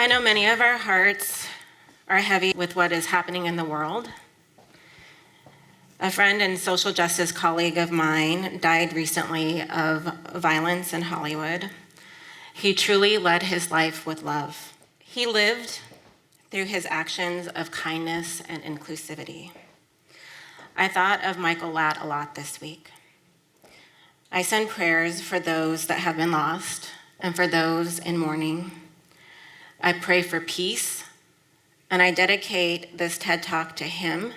know many of our hearts are heavy with what is happening in the world. A friend and social justice colleague of mine died recently of violence in Hollywood. He truly led his life with love. He lived through his actions of kindness and inclusivity. I thought of Michael Latt a lot this week. I send prayers for those that have been lost and for those in mourning. I pray for peace, and I dedicate this TED Talk to him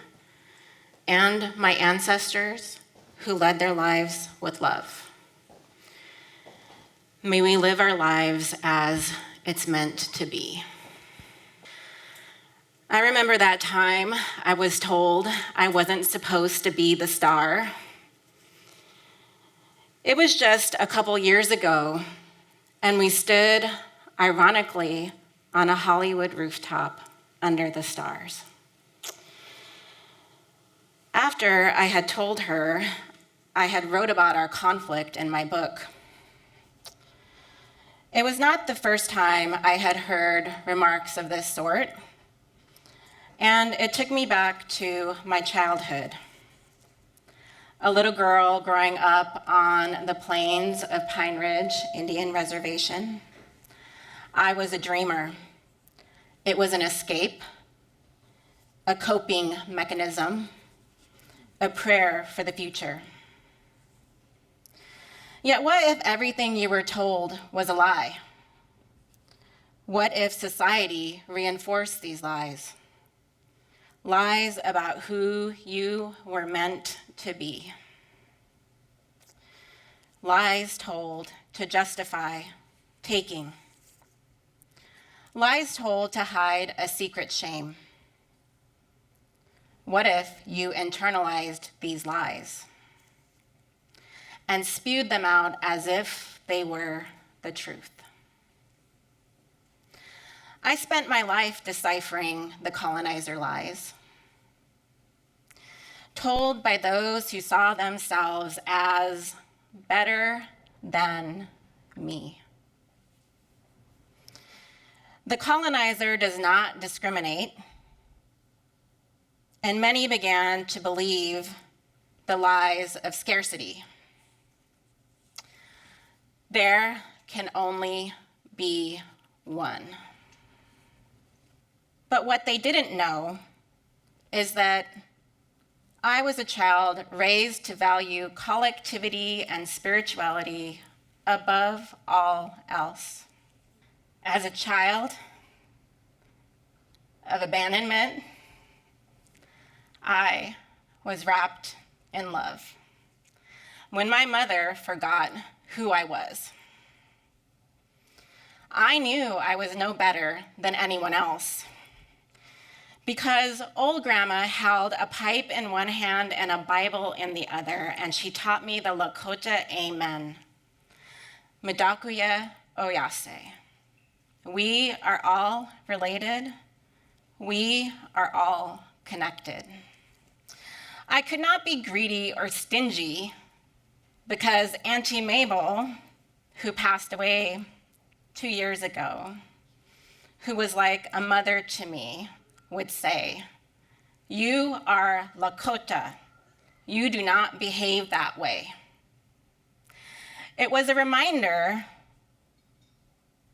and my ancestors who led their lives with love. May we live our lives as it's meant to be. I remember that time I was told I wasn't supposed to be the star. It was just a couple years ago, and we stood, ironically, on a Hollywood rooftop under the stars. After I had told her, I had wrote about our conflict in my book. It was not the first time I had heard remarks of this sort, and it took me back to my childhood. A little girl growing up on the plains of Pine Ridge Indian Reservation. I was a dreamer. It was an escape, a coping mechanism, a prayer for the future. Yet what if everything you were told was a lie? What if society reinforced these lies? Lies about who you were meant to be. Lies told to justify taking. Lies told to hide a secret shame. What if you internalized these lies and spewed them out as if they were the truth? I spent my life deciphering the colonizer lies, told by those who saw themselves as better than me. The colonizer does not discriminate, and many began to believe the lies of scarcity. There can only be one. But what they didn't know is that I was a child raised to value collectivity and spirituality above all else. As a child of abandonment, I was wrapped in love when my mother forgot who I was. I knew I was no better than anyone else because old grandma held a pipe in one hand and a Bible in the other, and she taught me the Lakota Amen. Medakuya Oyase. We are all related. We are all connected. I could not be greedy or stingy because Auntie Mabel, who passed away 2 years ago, who was like a mother to me, would say, "You are Lakota. You do not behave that way." It was a reminder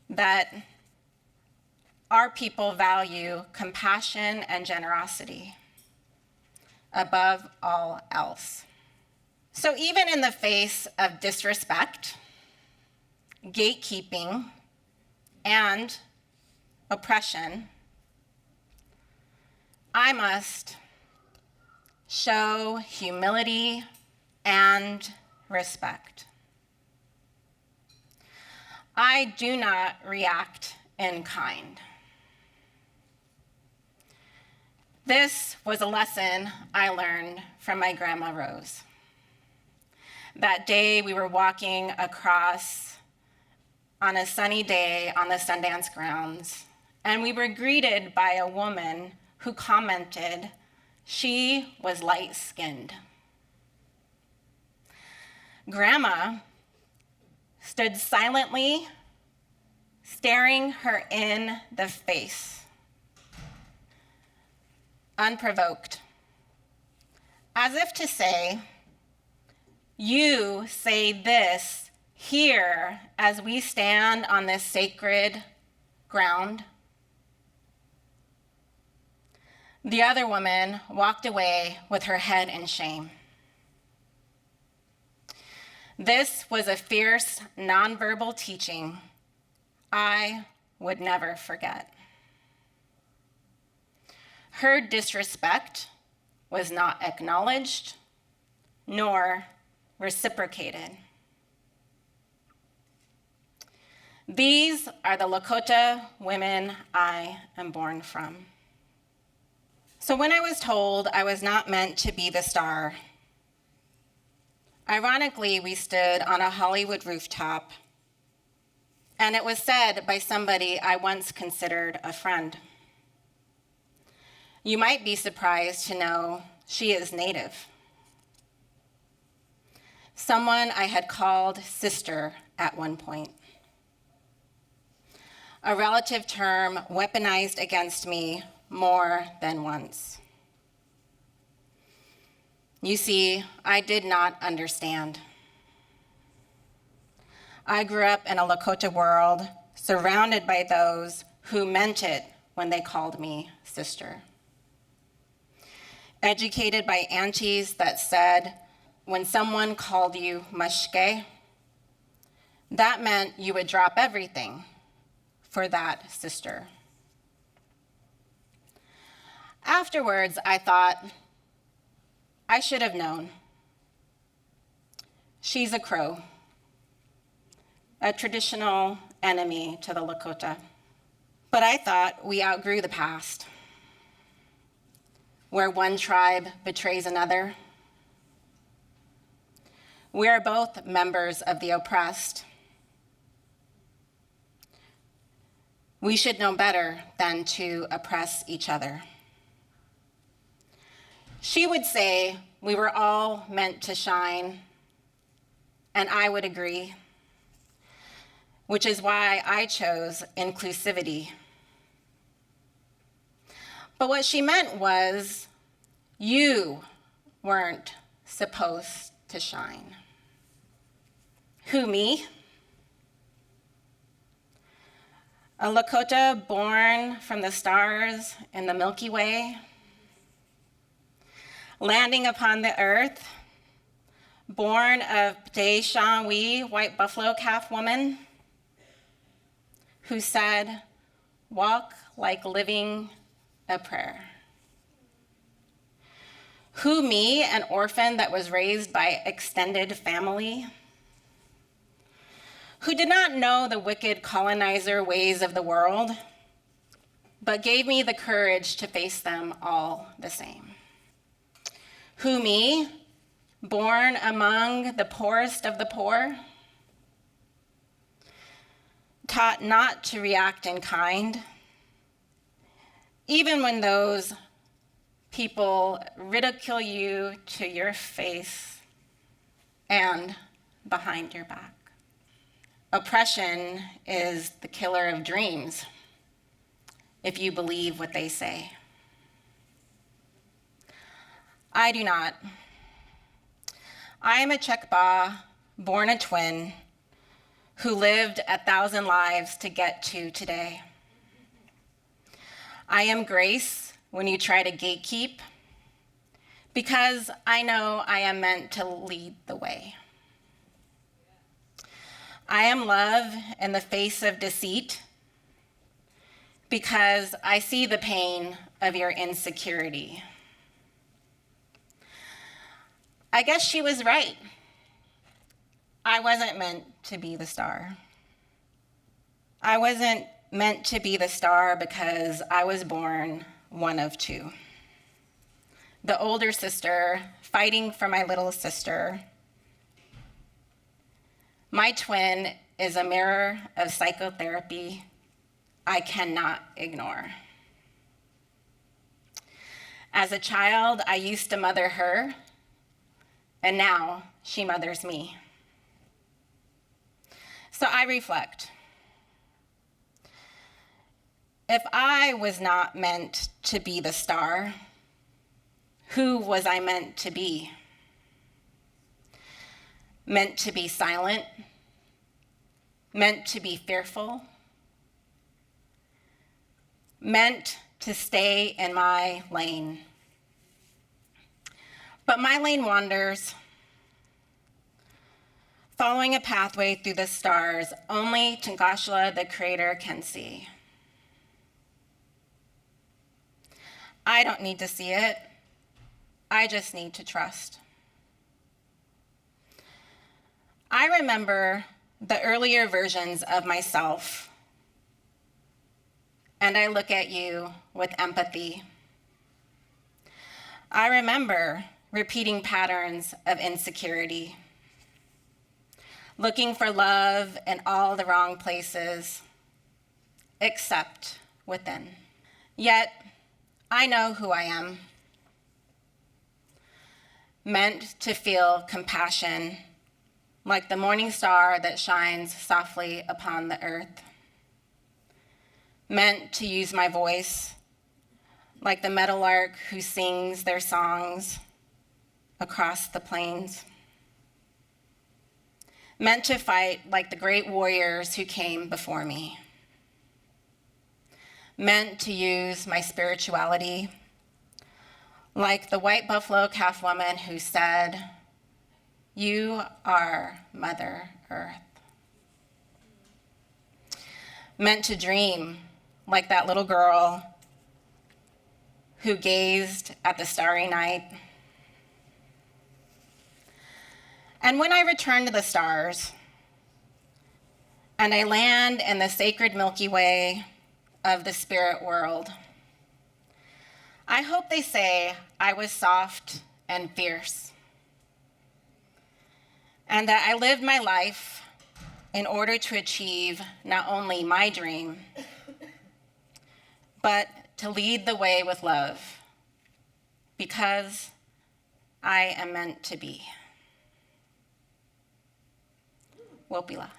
that our people value compassion and generosity above all else. So even in the face of disrespect, gatekeeping, and oppression, I must show humility and respect. I do not react in kind. This was a lesson I learned from my Grandma Rose. That day we were walking across on a sunny day on the Sundance grounds, and we were greeted by a woman who commented she was light-skinned. Grandma stood silently staring her in the face, unprovoked, as if to say, "You say this here as we stand on this sacred ground." The other woman walked away with her head in shame. This was a fierce, nonverbal teaching I would never forget. Her disrespect was not acknowledged nor reciprocated. These are the Lakota women I am born from. So when I was told I was not meant to be the star, ironically, we stood on a Hollywood rooftop, and it was said by somebody I once considered a friend. You might be surprised to know she is Native. Someone I had called sister at one point. A relative term weaponized against me more than once. You see, I did not understand. I grew up in a Lakota world surrounded by those who meant it when they called me sister. Educated by aunties that said, when someone called you mashke, that meant you would drop everything for that sister. Afterwards, I thought, I should have known. She's a Crow, a traditional enemy to the Lakota. But I thought we outgrew the past, where one tribe betrays another. We are both members of the oppressed. We should know better than to oppress each other. She would say we were all meant to shine, and I would agree, which is why I chose inclusivity. But what she meant was, you weren't supposed to shine. Who, me? A Lakota born from the stars in the Milky Way, landing upon the earth, born of Waŋblí Šiná Wíŋyaŋ, white buffalo calf woman, who said, walk like living a prayer. Who, me, an orphan that was raised by extended family, who did not know the wicked colonizer ways of the world, but gave me the courage to face them all the same. Who, me, born among the poorest of the poor, taught not to react in kind, even when those people ridicule you to your face and behind your back. Oppression is the killer of dreams, if you believe what they say. I do not. I am a Chekba, born a twin, who lived 1,000 lives to get to today. I am grace when you try to gatekeep, because I know I am meant to lead the way. I am love in the face of deceit, because I see the pain of your insecurity. I guess she was right. I wasn't meant to be the star. I wasn't meant to be the star because I was born one of two. The older sister fighting for my little sister. My twin is a mirror of psychotherapy I cannot ignore. As a child, I used to mother her, and now she mothers me. So I reflect. If I was not meant to be the star, who was I meant to be? Meant to be silent? Meant to be fearful? Meant to stay in my lane? But my lane wanders, following a pathway through the stars only Oglála, the creator, can see. I don't need to see it. I just need to trust. I remember the earlier versions of myself, and I look at you with empathy. I remember repeating patterns of insecurity, looking for love in all the wrong places, except within. Yet, I know who I am, meant to feel compassion like the morning star that shines softly upon the earth, meant to use my voice like the meadowlark who sings their songs across the plains, meant to fight like the great warriors who came before me, meant to use my spirituality like the white buffalo calf woman who said, "You are Mother Earth." Meant to dream like that little girl who gazed at the starry night. And when I return to the stars and I land in the sacred Milky Way of the spirit world, I hope they say I was soft and fierce, and that I lived my life in order to achieve not only my dream, but to lead the way with love, because I am meant to be. Waŋblí.